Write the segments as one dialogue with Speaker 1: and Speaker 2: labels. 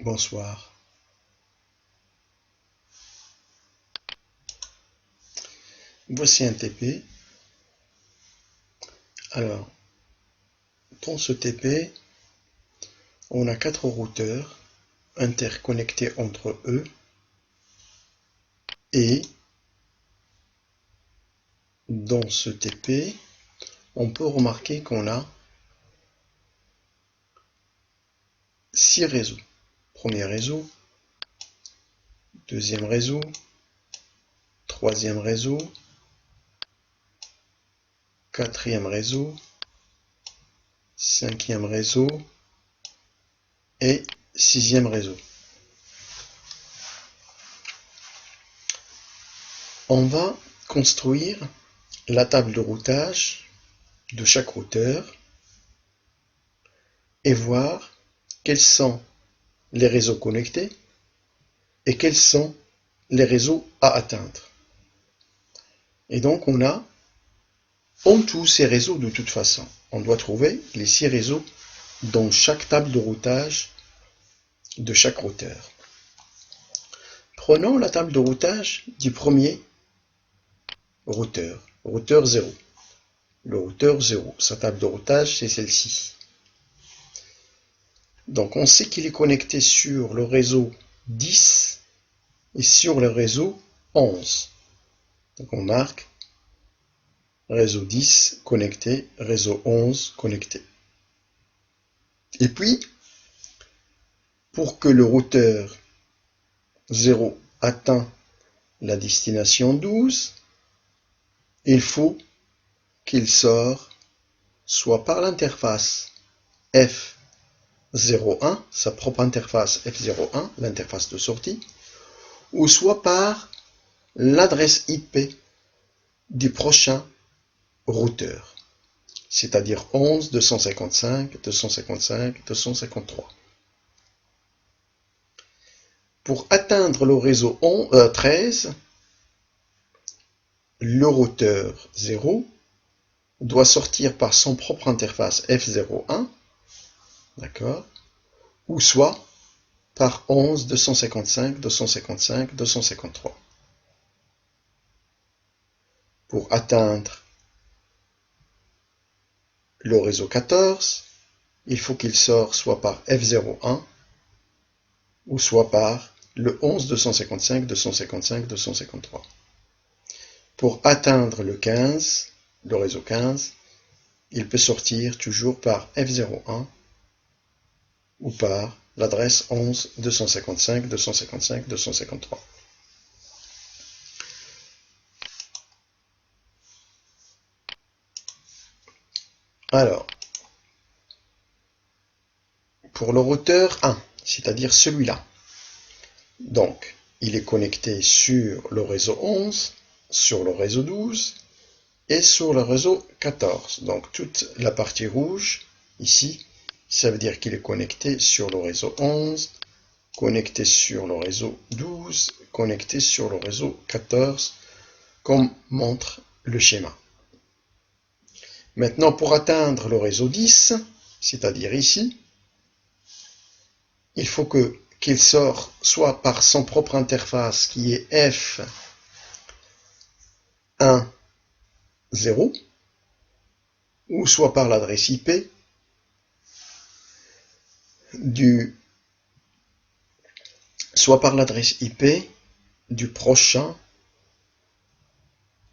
Speaker 1: Bonsoir. Voici un TP. Alors, dans ce TP, on a 4 routeurs interconnectés entre eux et dans ce TP, on peut remarquer qu'on a 6 réseaux. Premier réseau, deuxième réseau, troisième réseau, quatrième réseau, cinquième réseau et sixième réseau. On va construire la table de routage de chaque routeur et voir quels sont les réseaux connectés et quels sont les réseaux à atteindre. Et donc on a en tout ces réseaux de toute façon. On doit trouver les 6 réseaux dans chaque table de routage de chaque routeur. Prenons la table de routage du premier routeur, routeur 0. Le routeur 0, sa table de routage, c'est celle-ci. Donc on sait qu'il est connecté sur le réseau 10 et sur le réseau 11. Donc on marque réseau 10 connecté, réseau 11 connecté. Et puis, pour que le routeur 0 atteigne la destination 12, il faut qu'il sorte soit par l'interface F01, sa propre interface F01, l'interface de sortie, ou soit par l'adresse IP du prochain routeur, c'est-à-dire 11, 255, 255, 253. Pour atteindre le réseau 13, le routeur 0 doit sortir par son propre interface F01, d'accord, ou soit par 11, 255, 255, 253. Pour atteindre le réseau 14, il faut qu'il sorte soit par F01 ou soit par le 11, 255, 255, 253. Pour atteindre le 15, le réseau 15, il peut sortir toujours par F01 ou par l'adresse 11, 255, 255, 253. Alors, pour le routeur 1, c'est-à-dire celui-là, donc, il est connecté sur le réseau 11, sur le réseau 12 et sur le réseau 14. Donc, toute la partie rouge, ici, ça veut dire qu'il est connecté sur le réseau 11, connecté sur le réseau 12, connecté sur le réseau 14, comme montre le schéma. Maintenant, pour atteindre le réseau 10, c'est-à-dire ici, il faut qu'il sorte soit par son propre interface qui est F1, 0, ou soit par l'adresse IP du prochain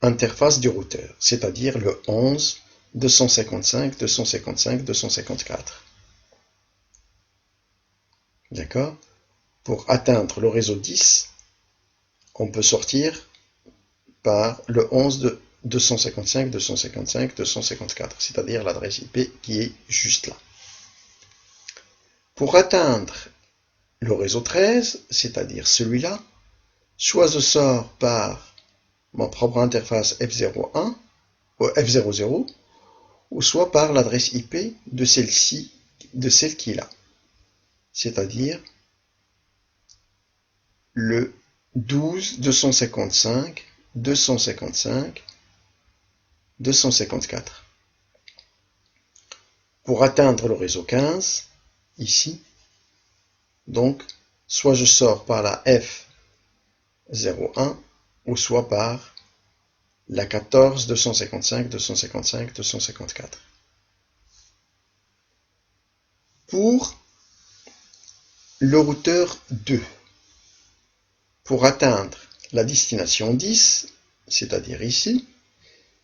Speaker 1: interface du routeur, c'est-à-dire le 11, 255, 255, 254. D'accord? Pour atteindre le réseau 10, on peut sortir par le 11 de 255, 255, 254, c'est-à-dire l'adresse IP qui est juste là. Pour atteindre le réseau 13, c'est-à-dire celui-là, soit je sors par ma propre interface F01 ou F00, ou soit par l'adresse IP de celle-ci, de celle qui est là, c'est-à-dire le 12, 255, 255, 254. Pour atteindre le réseau 15, ici, donc soit je sors par la F01, ou soit par la 14, 255, 255, 254. Pour le routeur 2, pour atteindre la destination 10, c'est-à-dire ici,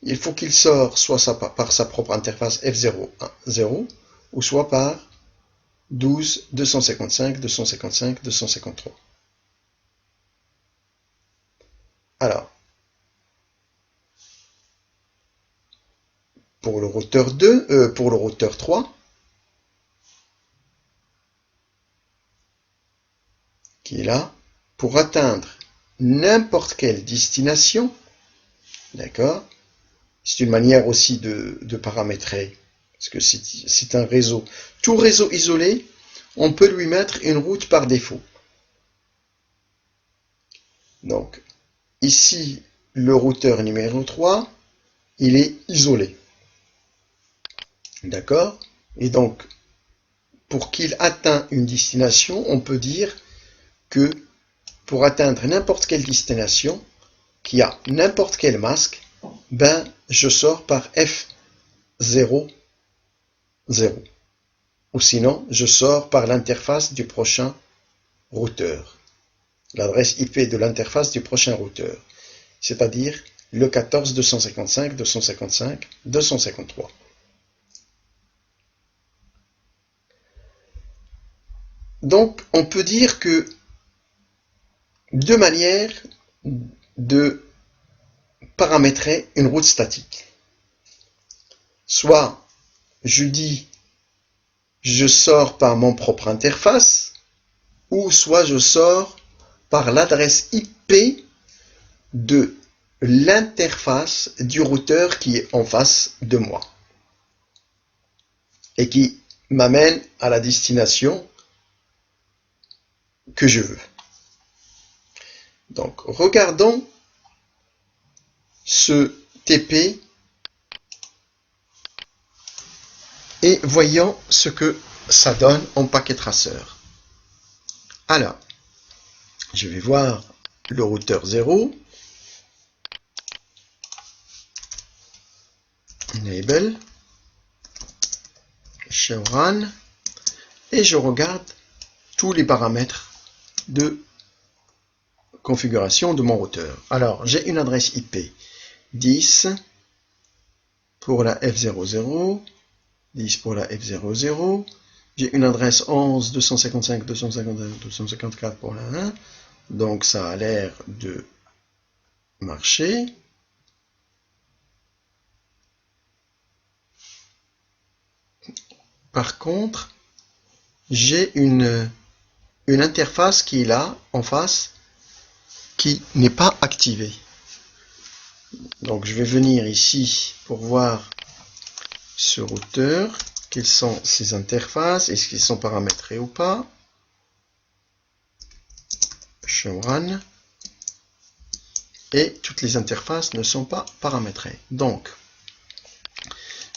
Speaker 1: il faut qu'il sorte soit par sa propre interface F0, ou soit par 12, 255, 255, 253. Alors, pour le routeur 3, qui est là, pour atteindre n'importe quelle destination, d'accord, c'est une manière aussi de paramétrer, parce que c'est un réseau. Tout réseau isolé, on peut lui mettre une route par défaut. Donc, ici, le routeur numéro 3, il est isolé. D'accord? Et donc, pour qu'il atteigne une destination, on peut dire que pour atteindre n'importe quelle destination, qui a n'importe quel masque, ben, je sors par F0, 0. Ou sinon, je sors par l'interface du prochain routeur. L'adresse IP de l'interface du prochain routeur. C'est-à-dire le 14 255 255 253. Donc, on peut dire que deux manières de paramétrer une route statique. Soit je dis je sors par mon propre interface, ou soit je sors par l'adresse IP de l'interface du routeur qui est en face de moi et qui m'amène à la destination que je veux. Donc, regardons ce TP et voyons ce que ça donne en paquet traceur. Alors, je vais voir le routeur 0, enable, show run, et je regarde tous les paramètres de configuration de mon routeur. Alors, j'ai une adresse IP 10 pour la F00, 10 pour la F00, j'ai une adresse 11, 255, 251, 254 pour la 1, donc ça a l'air de marcher. Par contre, j'ai une interface qui est là, en face, qui n'est pas activée. Donc je vais venir ici pour voir ce routeur, quelles sont ses interfaces, est-ce qu'ils sont paramétrés ou pas. Show run. Et toutes les interfaces ne sont pas paramétrées. Donc,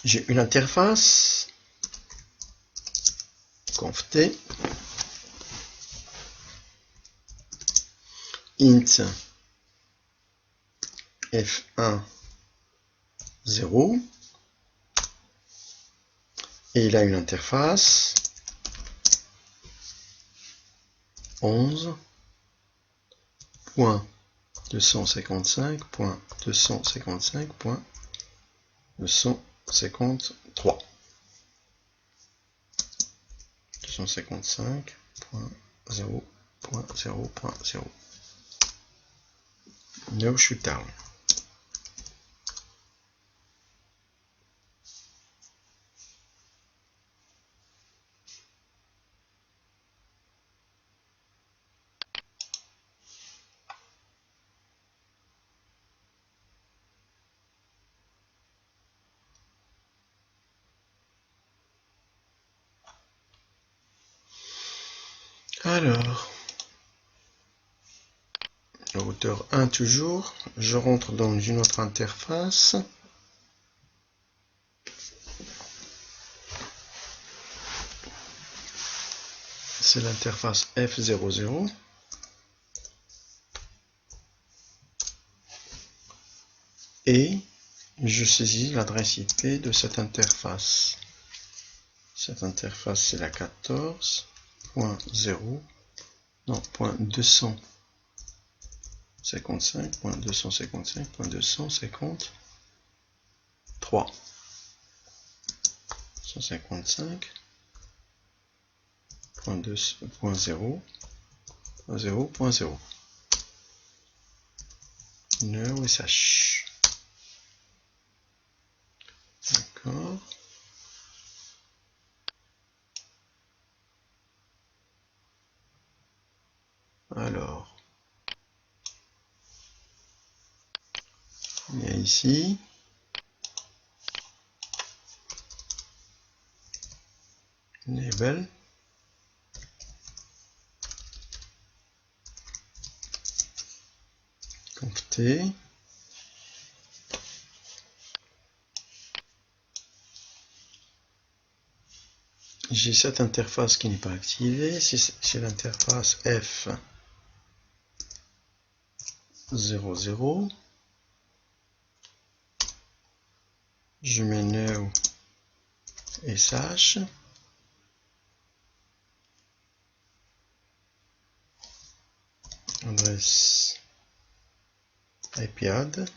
Speaker 1: j'ai une interface conft int f1 0 et il a une interface 11.255.255.253 255.0.0.0 no shutdown. Alors, le routeur 1 toujours, je rentre dans une autre interface. c'est l'interface F00. Et je saisis l'adresse IP de cette interface. Cette interface, c'est la 14.0, non, .255.255.253. 155.2.0.0.0. No SH. D'accord. Alors, il y a ici Enable. Compter. J'ai cette interface qui n'est pas activée. C'est l'interface F00. Je mets no SH. Adresse IPAD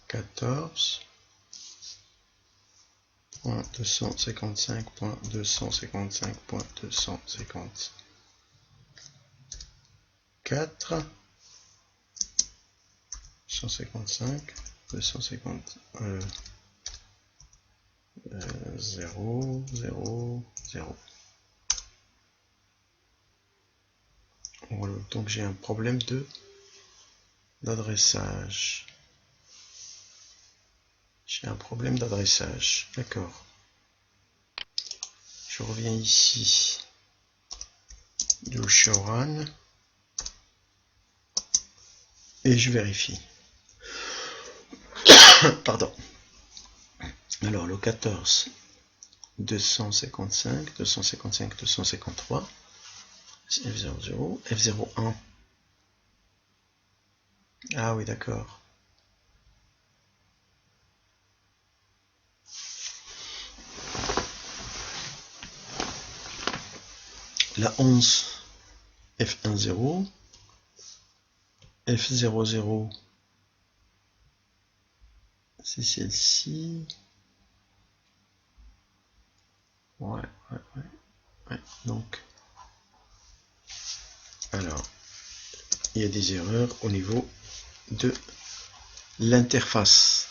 Speaker 1: 14.255.255.254 155 250 0 0 0. Voilà, donc j'ai un problème d'adressage. J'ai un problème d'adressage. D'accord. Je reviens ici du showrun et je vérifie. Pardon. Alors le 14 255 255 253 F00 F01. Ah oui, d'accord. La 11 F10 F00, c'est celle-ci. Ouais. Donc, alors, il y a des erreurs au niveau de l'interface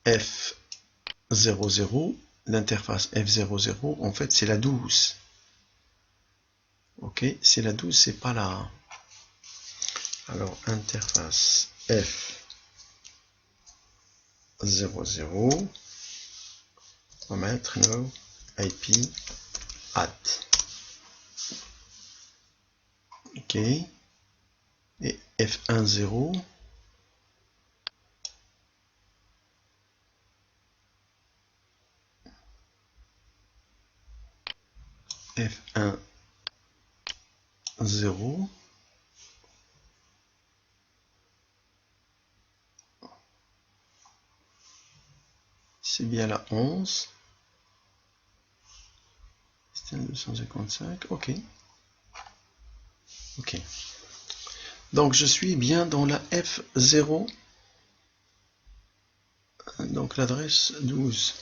Speaker 1: F00. L'interface F00, en fait, c'est la 12. Ok, c'est la 12, c'est pas la. Alors, interface F00, on va mettre no IP add. Ok, et F10, F10, c'est bien la 11. Système 255, ok. Ok. Donc je suis bien dans la F0, donc l'adresse 12.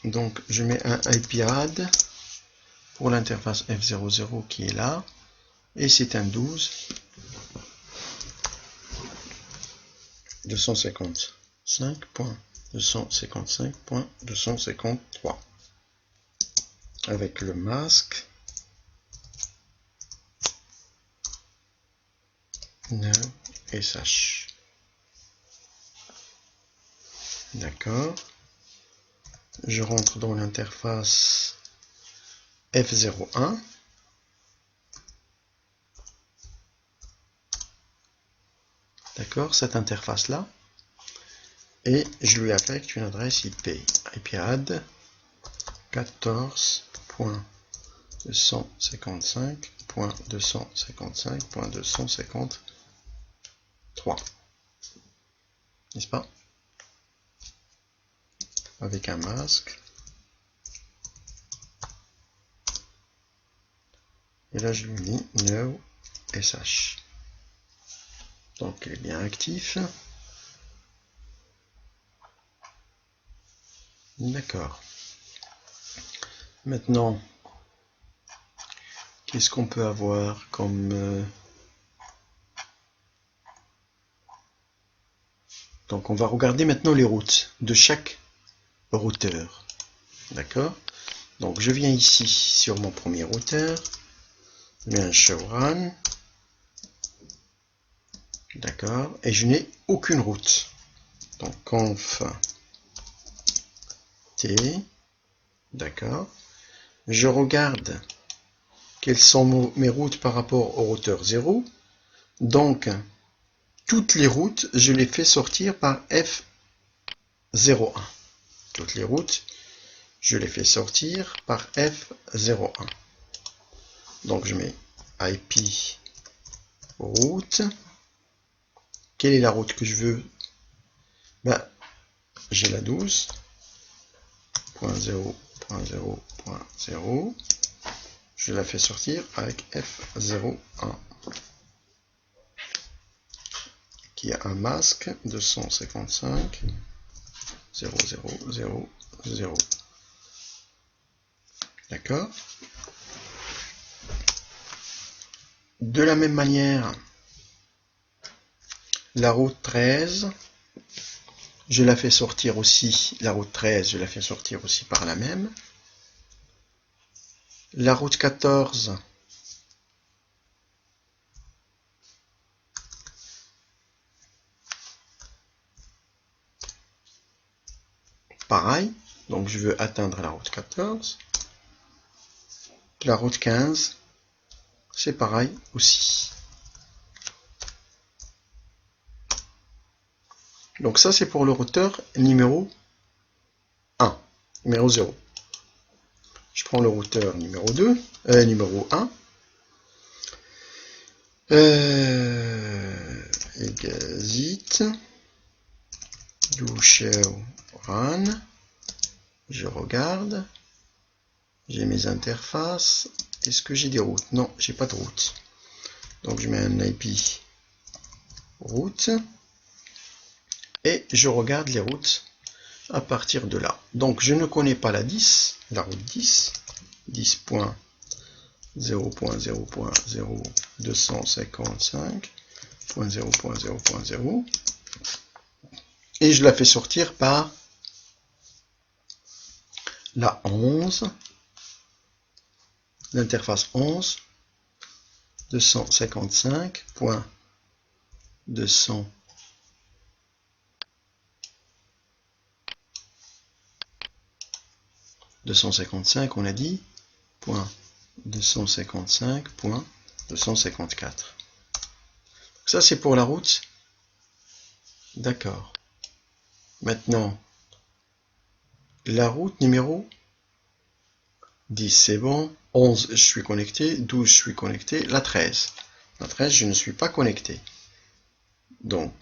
Speaker 1: Donc je mets un IP add pour l'interface F00 qui est là, et c'est un 12 255.255.253 avec le masque no SH. D'accord. Je rentre dans l'interface F01. D'accord, cette interface là. Et je lui affecte une adresse IP. IP add 14. .255.255.253, n'est-ce pas? Avec un masque. Et là, je lui dis no sh. Donc, il est bien actif. D'accord. Maintenant, qu'est-ce qu'on peut avoir comme... Donc, on va regarder maintenant les routes de chaque routeur. D'accord? Donc, je viens ici sur mon premier routeur. Je mets un show run. D'accord? Et je n'ai aucune route. Donc, conf t. D'accord? Je regarde quelles sont mes routes par rapport au routeur 0. Donc, toutes les routes, je les fais sortir par F01. Toutes les routes, je les fais sortir par F01. Donc, je mets IP route. Quelle est la route que je veux? Ben, j'ai la 12.0.0.0. Je la fais sortir avec F01. Qui a un masque 255.0.0.0.0. D'accord? De la même manière, la route 13, je la fais sortir aussi, la route 13, je la fais sortir aussi par la même. La route 14, pareil, donc je veux atteindre la route 14. La route 15, c'est pareil aussi. Donc ça, c'est pour le routeur numéro 1, numéro 0. Je prends le routeur numéro 2, numéro 1. Exit. Do show run. Je regarde. J'ai mes interfaces. Est-ce que j'ai des routes? Non, j'ai pas de route. Donc je mets un IP route. Et je regarde les routes à partir de là. Donc je ne connais pas la 10, la route 10. 10.0.0.0.255.0.0.0. Et je la fais sortir par la 11, l'interface 11, 255.255, on a dit, .255.254. Ça, c'est pour la route. D'accord. Maintenant, la route numéro 10, c'est bon. 11, je suis connecté. 12, je suis connecté. La 13. La 13, je ne suis pas connecté. Donc,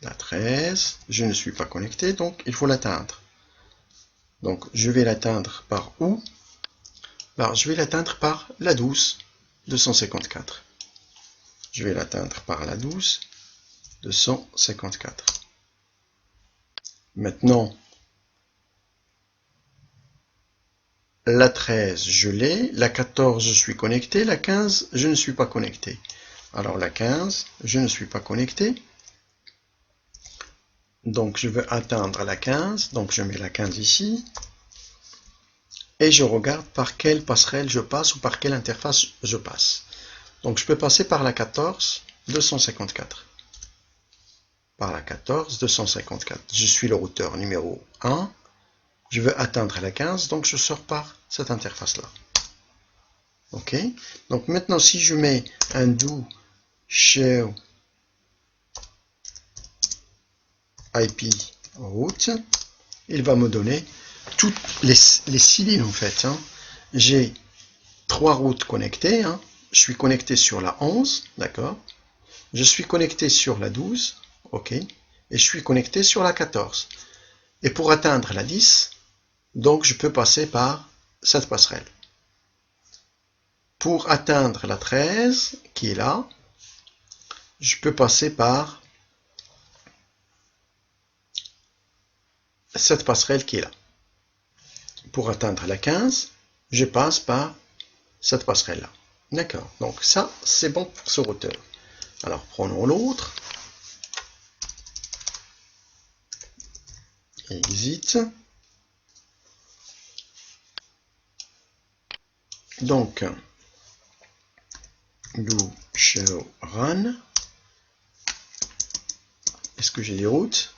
Speaker 1: la 13, je ne suis pas connecté, donc il faut l'atteindre. Donc, je vais l'atteindre par où? Alors, je vais l'atteindre par la 12, 254. Je vais l'atteindre par la 12, 254. Maintenant, la 13, je l'ai. La 14, je suis connecté. La 15, je ne suis pas connecté. Alors, la 15, je ne suis pas connecté. Donc, je veux atteindre la 15. Donc, je mets la 15 ici. Et je regarde par quelle passerelle je passe ou par quelle interface je passe. Donc, je peux passer par la 14, 254. Par la 14, 254. Je suis le routeur numéro 1. Je veux atteindre la 15, donc je sors par cette interface-là. OK? Donc, maintenant, si je mets un do show IP route, il va me donner toutes les 6 lignes en fait. J'ai 3 routes connectées. Hein. Je suis connecté sur la 11, d'accord. Je suis connecté sur la 12, ok. Et je suis connecté sur la 14. Et pour atteindre la 10, donc je peux passer par cette passerelle. Pour atteindre la 13, qui est là, je peux passer par cette passerelle qui est là. Pour atteindre la 15, je passe par cette passerelle-là. D'accord. Donc ça, c'est bon pour ce routeur. Alors, prenons l'autre. Exit. Donc, do show run. Est-ce que j'ai des routes?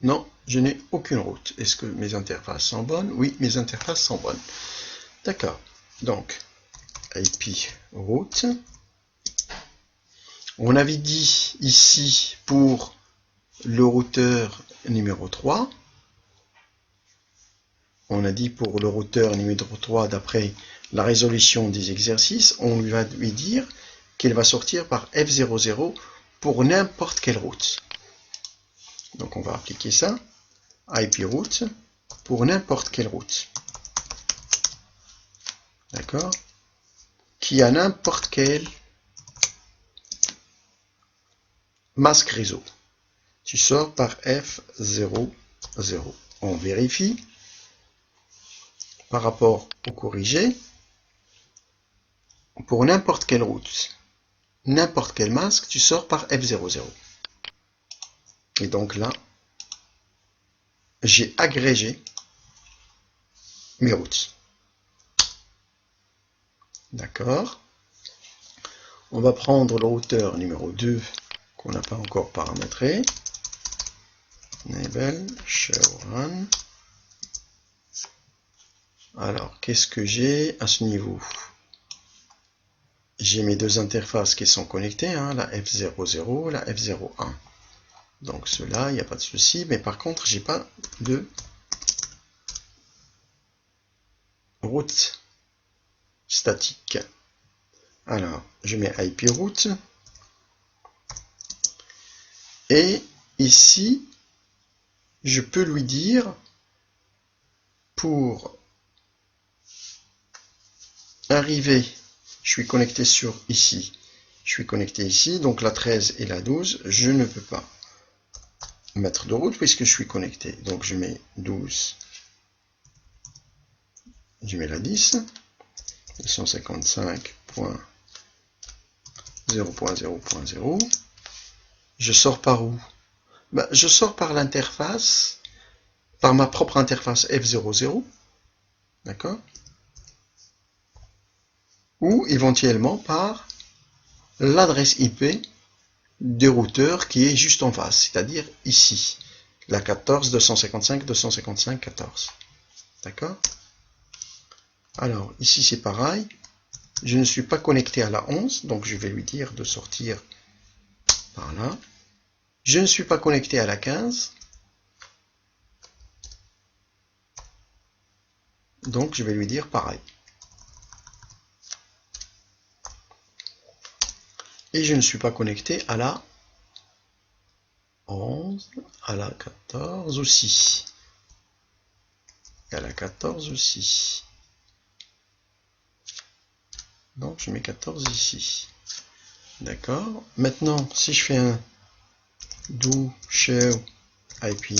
Speaker 1: Non, je n'ai aucune route. Est-ce que mes interfaces sont bonnes? Oui, mes interfaces sont bonnes. D'accord. Donc, IP route. On avait dit ici pour le routeur numéro 3. On a dit pour le routeur numéro 3, d'après la résolution des exercices, on va lui dire qu'il va sortir par F00 pour n'importe quelle route. Donc on va appliquer ça. IP route pour n'importe quelle route. D'accord? Qui a n'importe quel masque réseau. Tu sors par F00. On vérifie par rapport au corrigé. Pour n'importe quelle route, n'importe quel masque, tu sors par F00. Et donc là, j'ai agrégé mes routes. D'accord. On va prendre le routeur numéro 2 qu'on n'a pas encore paramétré. Enable show run. Alors, qu'est-ce que j'ai à ce niveau? J'ai mes deux interfaces qui sont connectées, hein, la F00 et la F01. Donc cela, il n'y a pas de souci, mais par contre, j'ai pas de route statique. Alors, je mets IP route. Et ici, je peux lui dire, pour arriver, je suis connecté sur ici. Je suis connecté ici, donc la 13 et la 12, je ne peux pas mettre de route puisque je suis connecté. Donc je mets 12, je mets la 10, 255.0.0.0. Je sors par où? Ben, je sors par l'interface, par ma propre interface F00, d'accord? Ou éventuellement par l'adresse IP du routeur qui est juste en face, c'est-à-dire ici, la 14.255.255.14. D'accord? Alors, ici c'est pareil, je ne suis pas connecté à la 11, donc je vais lui dire de sortir par là. Je ne suis pas connecté à la 15, donc je vais lui dire pareil. Et je ne suis pas connecté à la 11, à la 14 aussi. Et à la 14 aussi. Donc je mets 14 ici. D'accord. Maintenant, si je fais un do show IP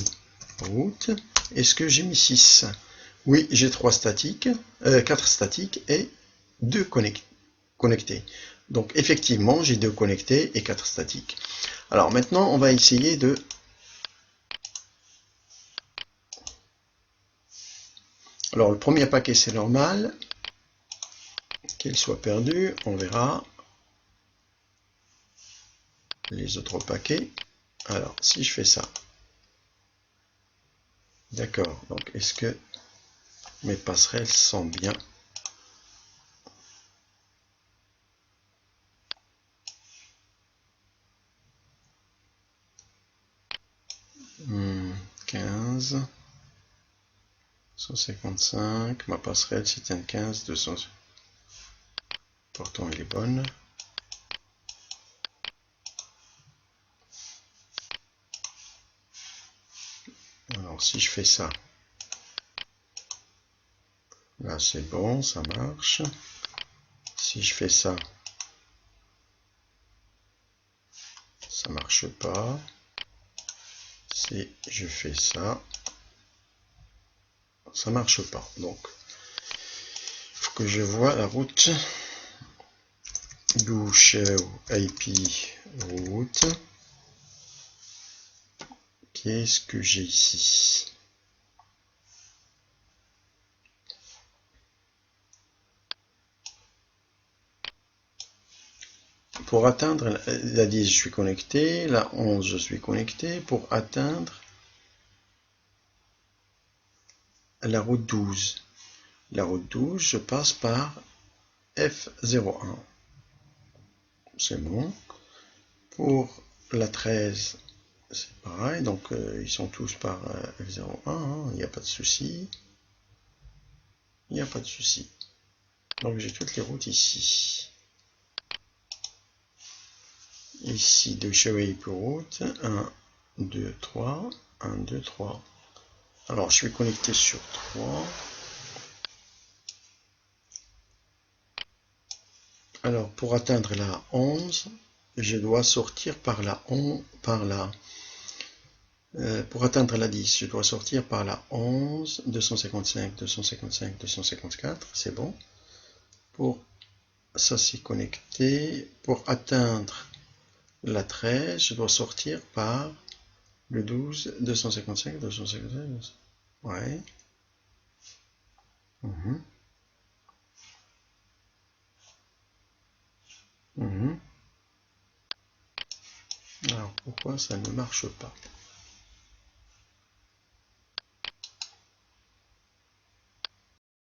Speaker 1: route, est-ce que j'ai mis 6? Oui, j'ai 3 statiques, 4 statiques et 2 connectés. Donc effectivement, j'ai 2 connectés et 4 statiques. Alors maintenant, on va essayer de... Alors le premier paquet, c'est normal. Qu'il soit perdu, on verra les autres paquets. Alors, si je fais ça, d'accord, donc est-ce que mes passerelles sont bien? Hmm, 15, 155, ma passerelle c'est un 15, 200. Pourtant, elle est bonne. Alors, si je fais ça, là, c'est bon, ça marche. Si je fais ça, ça marche pas. Si je fais ça, ça marche pas. Donc, il faut que je vois la route do show IP route. Qu'est-ce que j'ai ici? Pour atteindre la 10, je suis connecté. La 11, je suis connecté. Pour atteindre la route 12. La route 12, je passe par F01. C'est bon. Pour la 13, c'est pareil. Donc, ils sont tous par F01. Hein, il n'y a pas de souci. Il n'y a pas de souci. Donc, j'ai toutes les routes ici. Ici, de chevet pour route. 1, 2, 3. 1, 2, 3. Alors, je suis connecté sur 3. Alors, pour atteindre la 11, je dois sortir par la 11, pour atteindre la 10, je dois sortir par la 11, 255, 255, 254, c'est bon. Pour ça, c'est connecté. Pour atteindre la 13, je dois sortir par le 12, 255, 255, ouais. Mhm. Mhm. Alors, pourquoi ça ne marche pas?